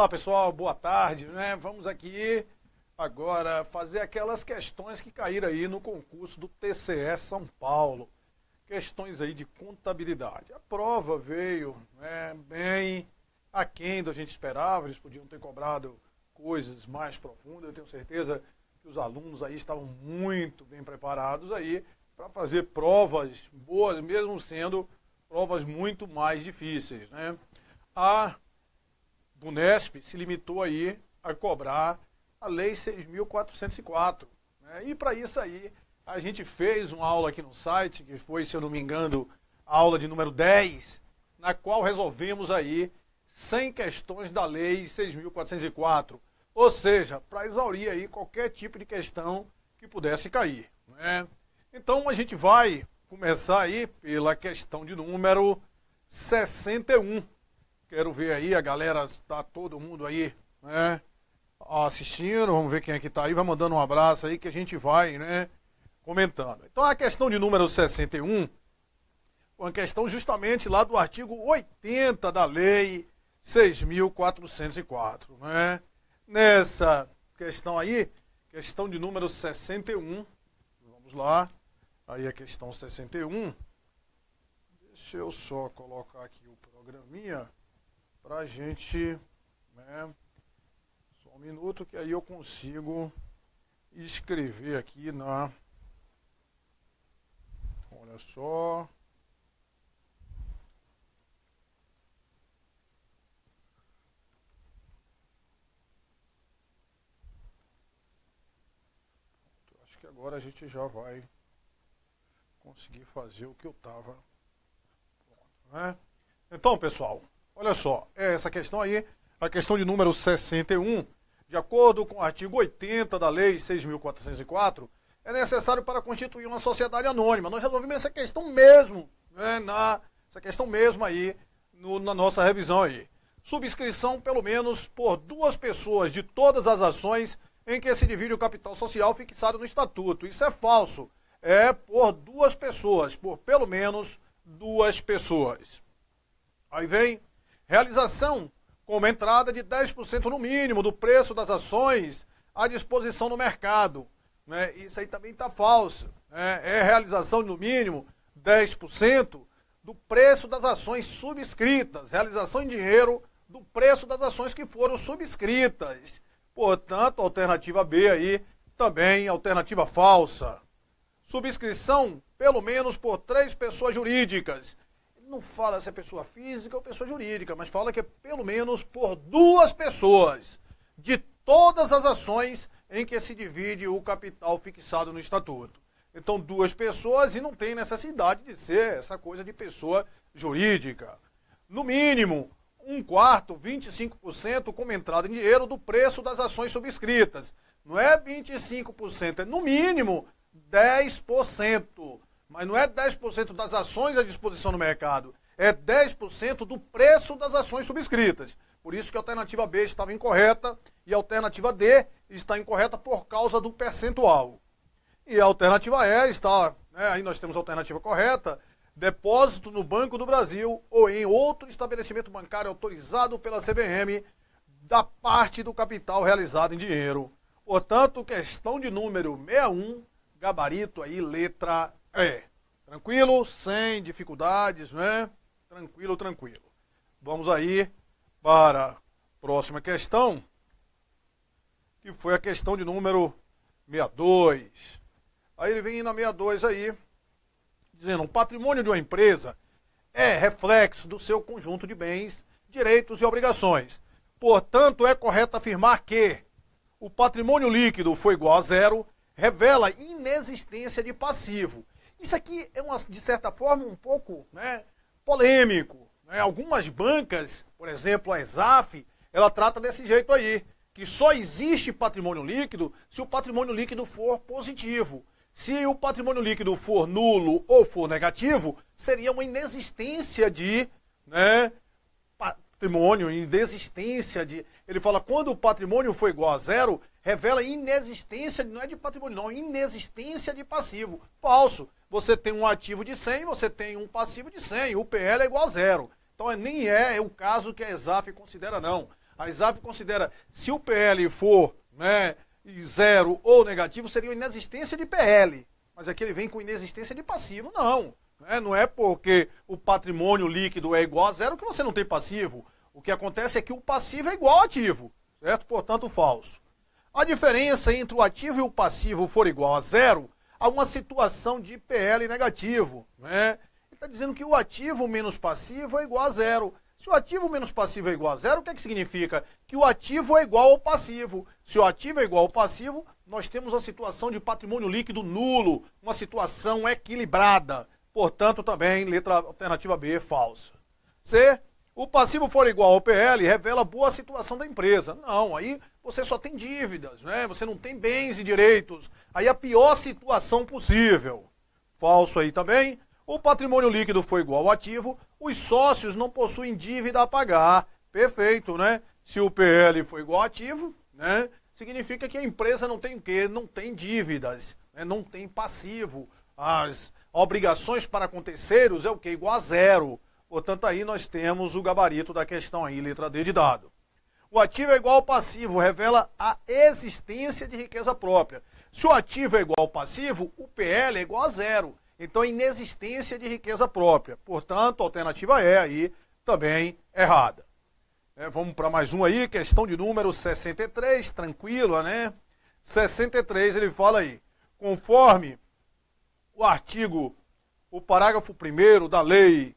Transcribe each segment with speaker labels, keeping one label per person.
Speaker 1: Olá pessoal, boa tarde, né? Vamos aqui agora fazer aquelas questões que caíram aí no concurso do TCE São Paulo. Questões aí de contabilidade. A prova veio bem aquém do que a gente esperava, eles podiam ter cobrado coisas mais profundas. Eu tenho certeza que os alunos aí estavam muito bem preparados aí para fazer provas boas, mesmo sendo provas muito mais difíceis, né? A Bunesp se limitou aí a cobrar a Lei 6.404, né? E para isso aí a gente fez uma aula aqui no site, que foi, se eu não me engano, a aula de número 10, na qual resolvemos aí 100 questões da Lei 6.404, ou seja, para exaurir aí qualquer tipo de questão que pudesse cair, né? Então a gente vai começar aí pela questão de número 61. Quero ver aí, a galera, tá todo mundo aí, né, assistindo. Vamos ver quem é que tá aí, vai mandando um abraço aí que a gente vai, né, comentando. Então a questão de número 61, uma questão justamente lá do artigo 80 da Lei 6.404, né? Nessa questão aí, questão de número 61, vamos lá, aí a questão 61, deixa eu só colocar aqui o programinha pra gente, né, só um minuto que aí eu consigo escrever aqui olha só, acho que agora a gente já vai conseguir fazer o que eu estava pronto, né? Então, pessoal, olha só, essa questão aí, a questão de número 61, de acordo com o artigo 80 da Lei 6.404, é necessário para constituir uma sociedade anônima. Nós resolvemos essa questão mesmo, né, essa questão mesmo aí, na nossa revisão aí. Subscrição, pelo menos, por 2 pessoas de todas as ações em que se divide o capital social fixado no Estatuto. Isso é falso. É por 2 pessoas, por pelo menos 2 pessoas. Aí vem realização como entrada de 10% no mínimo do preço das ações à disposição no mercado, né? Isso aí também está falso, né? É realização no mínimo 10% do preço das ações subscritas, realização em dinheiro do preço das ações que foram subscritas. Portanto, alternativa B aí também alternativa falsa. Subscrição pelo menos por 3 pessoas jurídicas. Não fala se é pessoa física ou pessoa jurídica, mas fala que é pelo menos por 2 pessoas de todas as ações em que se divide o capital fixado no Estatuto. Então, 2 pessoas e não tem necessidade de ser essa coisa de pessoa jurídica. No mínimo, 1/4, 25% como entrada em dinheiro do preço das ações subscritas. Não é 25%, é no mínimo 10%. Mas não é 10% das ações à disposição no mercado, é 10% do preço das ações subscritas. Por isso que a alternativa B estava incorreta e a alternativa D está incorreta por causa do percentual. E a alternativa E está, né, aí nós temos a alternativa correta: depósito no Banco do Brasil ou em outro estabelecimento bancário autorizado pela CVM da parte do capital realizado em dinheiro. Portanto, questão de número 61, gabarito aí, letra E. Tranquilo? Sem dificuldades, né? Tranquilo, tranquilo. Vamos aí para a próxima questão, que foi a questão de número 62. Aí ele vem na 62 aí, dizendo: o patrimônio de uma empresa é reflexo do seu conjunto de bens, direitos e obrigações. Portanto, é correto afirmar que o patrimônio líquido foi igual a 0, revela inexistência de passivo. Isso aqui é, de certa forma, um pouco, né, polêmico, né? Algumas bancas, por exemplo, a ESAF, ela trata desse jeito aí, que só existe patrimônio líquido se o patrimônio líquido for positivo. Se o patrimônio líquido for nulo ou for negativo, seria uma inexistência de, né, patrimônio, inexistência de... Ele fala, quando o patrimônio for igual a 0, revela inexistência, não é de patrimônio não, inexistência de passivo. Falso. Você tem um ativo de 100, você tem um passivo de 100, o PL é igual a 0. Então nem é o caso que a ESAF considera não. A ISAF considera, se o PL for, né, zero ou negativo, seria inexistência de PL. Mas aqui ele vem com inexistência de passivo. Não, né? Não é porque o patrimônio líquido é igual a zero que você não tem passivo. O que acontece é que o passivo é igual ao ativo, certo? Portanto, falso. A diferença entre o ativo e o passivo for igual a zero, há uma situação de PL negativo, né? Ele está dizendo que o ativo menos passivo é igual a zero. Se o ativo menos passivo é igual a zero, o que é que significa? Que o ativo é igual ao passivo. Se o ativo é igual ao passivo, nós temos a situação de patrimônio líquido nulo, uma situação equilibrada. Portanto, também, letra alternativa B, falsa. C, o passivo for igual ao PL, revela boa situação da empresa. Não, aí você só tem dívidas, né? Você não tem bens e direitos. Aí a pior situação possível. Falso aí também. O patrimônio líquido foi igual ao ativo, os sócios não possuem dívida a pagar. Perfeito, né? Se o PL for igual ao ativo, né, significa que a empresa não tem o quê? Não tem dívidas, né? Não tem passivo. As obrigações para com terceiros é o quê? Igual a zero. Portanto, aí nós temos o gabarito da questão aí, letra D de dado. O ativo é igual ao passivo, revela a existência de riqueza própria. Se o ativo é igual ao passivo, o PL é igual a zero. Então, inexistência de riqueza própria. Portanto, a alternativa E aí também errada. Vamos para mais um aí, questão de número 63, tranquila, né? 63, ele fala aí, conforme o artigo, o parágrafo 1º da lei,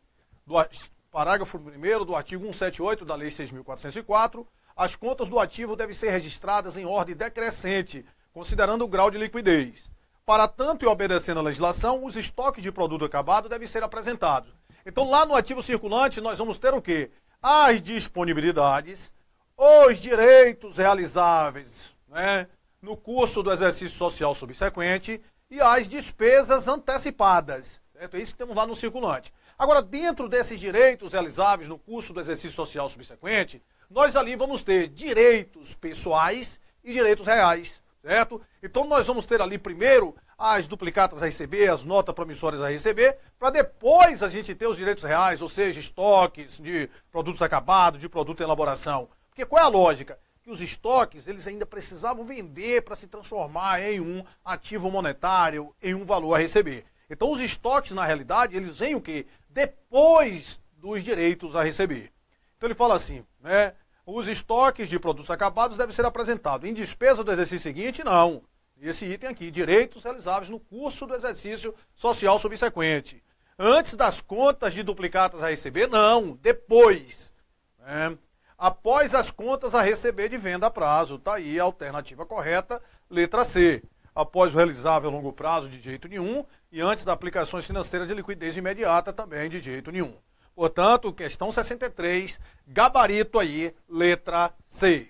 Speaker 1: parágrafo 1º do artigo 178 da lei 6.404, as contas do ativo devem ser registradas em ordem decrescente, considerando o grau de liquidez. Para tanto e obedecendo à legislação, os estoques de produto acabado devem ser apresentados. Então, lá no ativo circulante, nós vamos ter o quê? As disponibilidades, os direitos realizáveis, né, no curso do exercício social subsequente e as despesas antecipadas. Certo? É isso que temos lá no circulante. Agora, dentro desses direitos realizáveis no curso do exercício social subsequente, nós ali vamos ter direitos pessoais e direitos reais. Certo? Então nós vamos ter ali primeiro as duplicatas a receber, as notas promissórias a receber, para depois a gente ter os direitos reais, ou seja, estoques de produtos acabados, de produto em elaboração. Porque qual é a lógica? Que os estoques, eles ainda precisavam vender para se transformar em um ativo monetário, em um valor a receber. Então os estoques, na realidade, eles vêm o quê? Depois dos direitos a receber. Então ele fala assim, né? Os estoques de produtos acabados devem ser apresentados. Em despesa do exercício seguinte, não. Esse item aqui, direitos realizáveis no curso do exercício social subsequente. Antes das contas de duplicatas a receber, não. Depois. Né? Após as contas a receber de venda a prazo. Está aí a alternativa correta, letra C. Após o realizável a longo prazo, de jeito nenhum. E antes das aplicações financeiras de liquidez imediata, também de jeito nenhum. Portanto, questão 63, gabarito aí, letra C.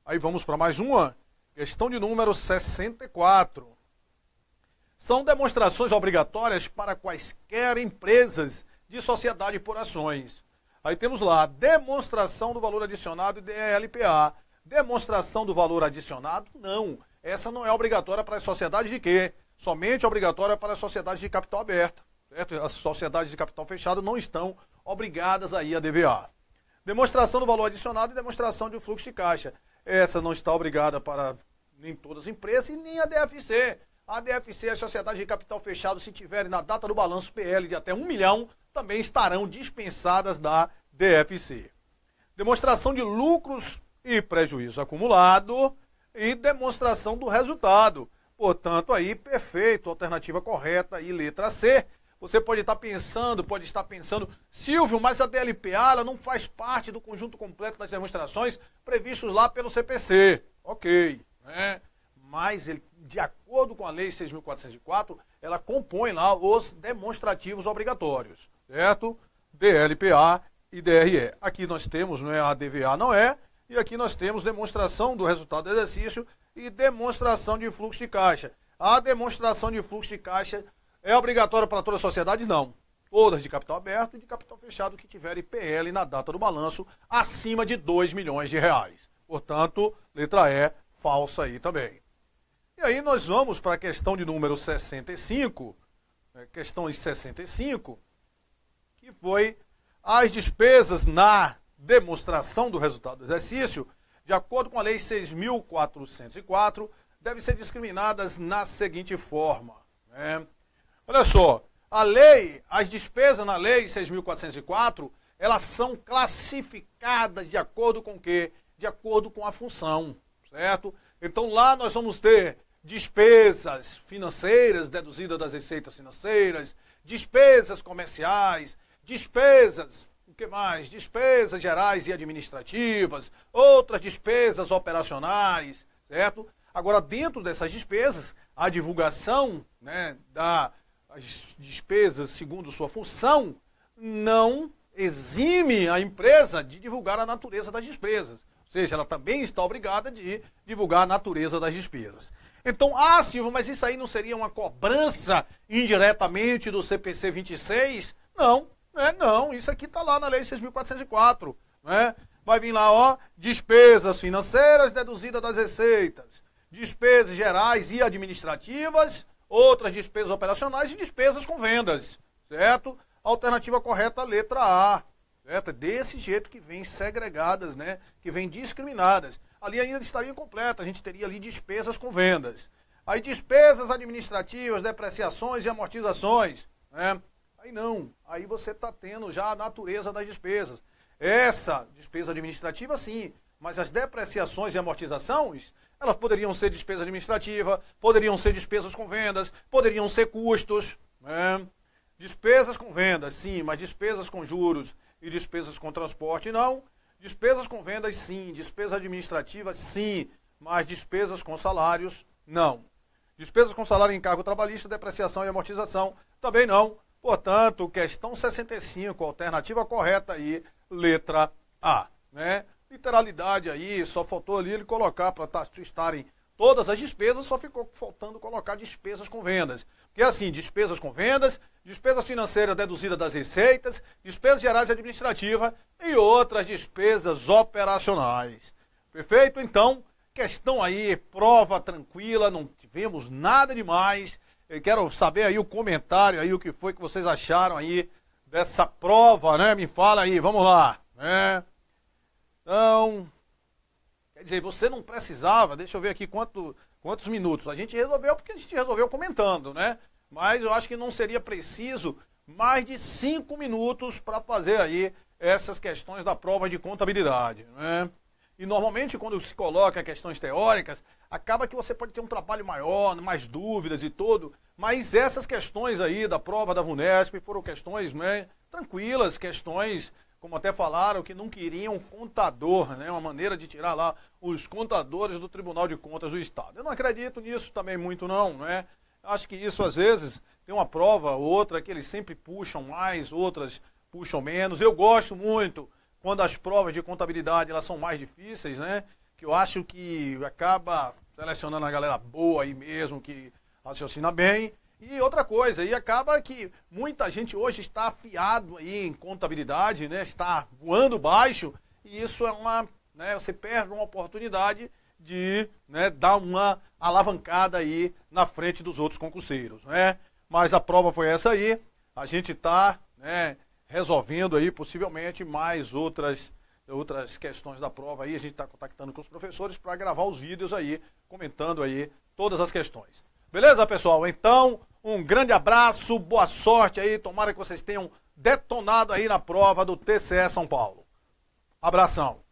Speaker 1: Aí vamos para mais uma, questão de número 64. São demonstrações obrigatórias para quaisquer empresas de sociedade por ações. Aí temos lá, demonstração do valor adicionado e DLPA. Demonstração do valor adicionado, não. Essa não é obrigatória para as sociedades de quê? Somente obrigatória para as sociedades de capital aberto. Certo? As sociedades de capital fechado não estão obrigadas aí a DVA. Demonstração do valor adicionado e demonstração de fluxo de caixa. Essa não está obrigada para nem todas as empresas e nem a DFC. A DFC, as sociedades de capital fechado, se tiverem na data do balanço PL de até 1 milhão, também estarão dispensadas da DFC. Demonstração de lucros e prejuízo acumulado e demonstração do resultado. Portanto, aí, perfeito, alternativa correta aí, letra C. Você pode estar pensando, Silvio, mas a DLPA ela não faz parte do conjunto completo das demonstrações previstos lá pelo CPC. Ok, né? Mas, de acordo com a Lei 6.404, ela compõe lá os demonstrativos obrigatórios, certo? DLPA e DRE. Aqui nós temos, né, a DVA não é, e aqui nós temos demonstração do resultado do exercício e demonstração de fluxo de caixa. A demonstração de fluxo de caixa é obrigatória para toda a sociedade? Não. Todas de capital aberto e de capital fechado que tiverem PL na data do balanço acima de 2 milhões de reais. Portanto, letra E, falsa aí também. E aí nós vamos para a questão de número 65, questão de 65, que foi as despesas na demonstração do resultado do exercício, de acordo com a Lei 6.404, devem ser discriminadas na seguinte forma, né? Olha só, as despesas na Lei 6.404, elas são classificadas de acordo com o quê? De acordo com a função, certo? Então lá nós vamos ter despesas financeiras, deduzidas das receitas financeiras, despesas comerciais, despesas, o que mais? Despesas gerais e administrativas, outras despesas operacionais, certo? Agora, dentro dessas despesas, a divulgação, né, das despesas segundo sua função não exime a empresa de divulgar a natureza das despesas. Ou seja, ela também está obrigada de divulgar a natureza das despesas. Então, Silvio, mas isso aí não seria uma cobrança indiretamente do CPC 26? Não, não, isso aqui está lá na Lei 6.404, né? Vai vir lá, ó, despesas financeiras deduzidas das receitas, despesas gerais e administrativas, outras despesas operacionais e despesas com vendas, certo? Alternativa correta, letra A, certo? É desse jeito que vem segregadas, né? Que vem discriminadas. Ali ainda estaria incompleta, a gente teria ali despesas com vendas. Aí despesas administrativas, depreciações e amortizações, né? Aí não, aí você está tendo já a natureza das despesas. Essa despesa administrativa sim, mas as depreciações e amortizações, elas poderiam ser despesa administrativa, poderiam ser despesas com vendas, poderiam ser custos, né? Despesas com vendas, sim, mas despesas com juros e despesas com transporte, não. Despesas com vendas, sim. Despesas administrativas, sim, mas despesas com salários, não. Despesas com salário em encargo trabalhista, depreciação e amortização, também não. Portanto, questão 65, alternativa correta aí, letra A, né? Literalidade aí, só faltou ali ele colocar para estarem todas as despesas, só ficou faltando colocar despesas com vendas. Porque assim, despesas com vendas, despesas financeiras deduzidas das receitas, despesas gerais e administrativas e outras despesas operacionais. Perfeito? Então, questão aí, prova tranquila, não tivemos nada demais. Eu quero saber aí o comentário aí, o que foi que vocês acharam aí dessa prova, né? Me fala aí, vamos lá, né? Então, quer dizer, você não precisava, deixa eu ver aqui quantos minutos. A gente resolveu porque a gente resolveu comentando, né? Mas eu acho que não seria preciso mais de 5 minutos para fazer aí essas questões da prova de contabilidade, né? E normalmente quando se coloca questões teóricas, acaba que você pode ter um trabalho maior, mais dúvidas e tudo, mas essas questões aí da prova da VUNESP foram questões, né, tranquilas, questões, como até falaram, que não queriam contador, né, uma maneira de tirar lá os contadores do Tribunal de Contas do Estado. Eu não acredito nisso também muito não, né? Acho que isso às vezes tem uma prova ou outra que eles sempre puxam mais, outras puxam menos. Eu gosto muito quando as provas de contabilidade elas são mais difíceis, né? Que eu acho que acaba selecionando a galera boa aí mesmo, que raciocina bem. E outra coisa, e acaba que muita gente hoje está afiado aí em contabilidade, né? Está voando baixo, e isso é uma, né? Você perde uma oportunidade de, né, dar uma alavancada aí na frente dos outros concurseiros, né? Mas a prova foi essa aí, a gente está, né, resolvendo aí possivelmente mais outras questões da prova aí, a gente está contactando com os professores para gravar os vídeos aí, comentando aí todas as questões. Beleza, pessoal? Então, um grande abraço, boa sorte aí, tomara que vocês tenham detonado aí na prova do TCE São Paulo. Abração!